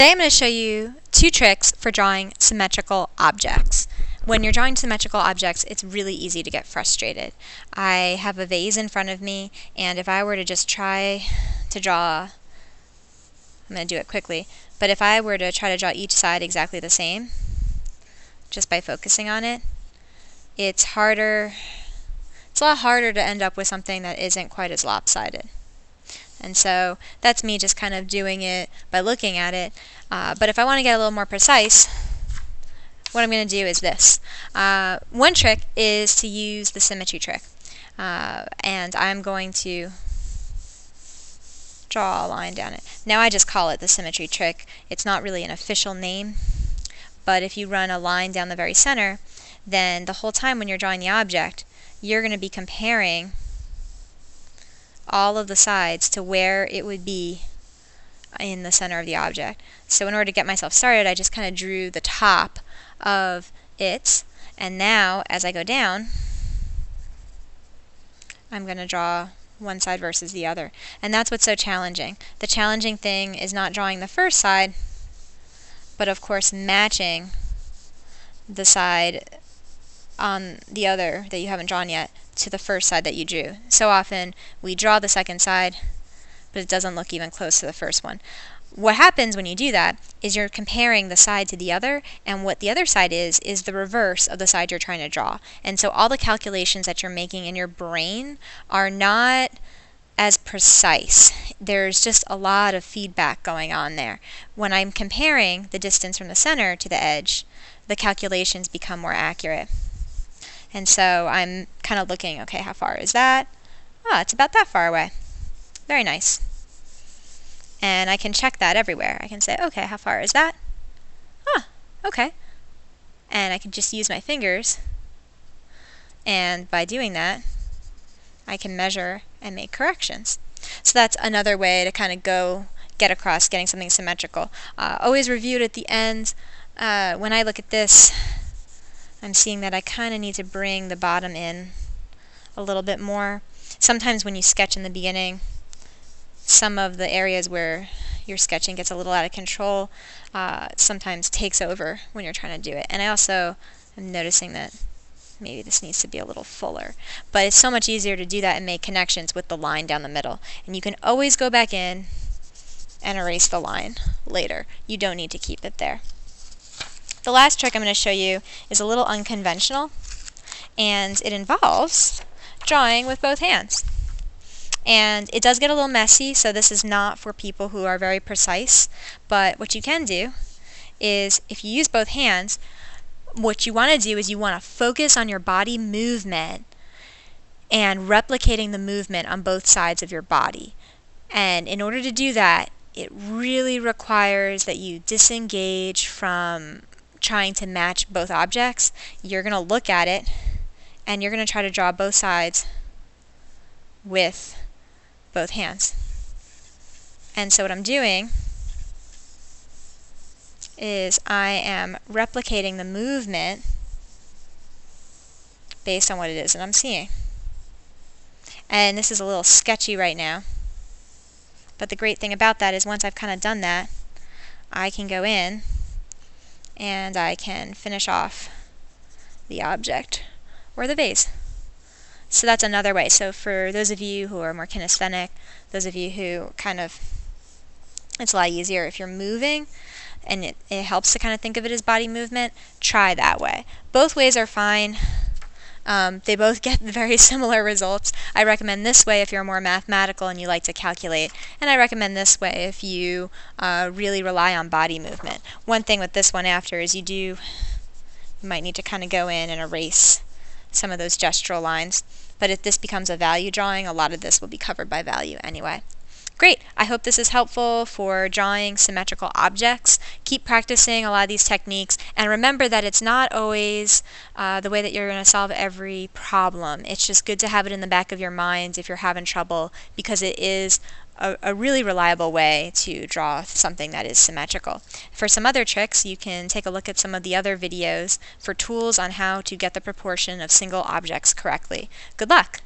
Today I'm going to show you two tricks for drawing symmetrical objects. When you're drawing symmetrical objects, it's really easy to get frustrated. I have a vase in front of me, and if I were to just try to draw, I'm going to do it quickly, but if I were to try to draw each side exactly the same, just by focusing on it, it's a lot harder to end up with something that isn't quite as lopsided. And so that's me just kind of doing it by looking at it. But if I want to get a little more precise, what I'm going to do is this. One trick is to use the symmetry trick. And I'm going to draw a line down it. Now I just call it the symmetry trick. It's not really an official name. But if you run a line down the very center, then the whole time when you're drawing the object, you're going to be comparing all of the sides to where it would be in the center of the object. So in order to get myself started, I just kind of drew the top of it, and now as I go down, I'm going to draw one side versus the other. And that's what's so challenging. The challenging thing is not drawing the first side, but of course matching the side on the other that you haven't drawn yet to the first side that you drew. So often we draw the second side, but it doesn't look even close to the first one. What happens when you do that is you're comparing the side to the other, and what the other side is the reverse of the side you're trying to draw. And so all the calculations that you're making in your brain are not as precise. There's just a lot of feedback going on there. When I'm comparing the distance from the center to the edge, the calculations become more accurate. And so I'm kind of looking, okay, how far is that? Oh, it's about that far away. Very nice. And I can check that everywhere. I can say, okay, how far is that? Ah, okay. And I can just use my fingers, and by doing that, I can measure and make corrections. So that's another way to kind of get across getting something symmetrical. Always review it at the end. When I look at this, I'm seeing that I kind of need to bring the bottom in a little bit more. Sometimes when you sketch in the beginning, some of the areas where your sketching gets a little out of control sometimes takes over when you're trying to do it. And I also am noticing that maybe this needs to be a little fuller. But it's so much easier to do that and make connections with the line down the middle. And you can always go back in and erase the line later. You don't need to keep it there. The last trick I'm going to show you is a little unconventional, and it involves drawing with both hands. And it does get a little messy, so this is not for people who are very precise, but what you can do is, if you use both hands, what you want to do is you want to focus on your body movement and replicating the movement on both sides of your body. And in order to do that, it really requires that you disengage from trying to match both objects. You're going to look at it, and you're going to try to draw both sides with both hands. And so what I'm doing is I am replicating the movement based on what it is that I'm seeing. And this is a little sketchy right now, but the great thing about that is once I've kind of done that, I can go in and I can finish off the object or the vase. So that's another way. So for those of you who are more kinesthetic, those of you who it's a lot easier if you're moving, and it helps to kind of think of it as body movement, try that way. Both ways are fine. They both get very similar results. I recommend this way if you're more mathematical and you like to calculate, and I recommend this way if you really rely on body movement. One thing with this one after is you might need to kind of go in and erase some of those gestural lines, but if this becomes a value drawing, a lot of this will be covered by value anyway. Great! I hope this is helpful for drawing symmetrical objects. Keep practicing a lot of these techniques, and remember that it's not always the way that you're going to solve every problem. It's just good to have it in the back of your mind if you're having trouble, because it is a really reliable way to draw something that is symmetrical. For some other tricks, you can take a look at some of the other videos for tools on how to get the proportion of single objects correctly. Good luck!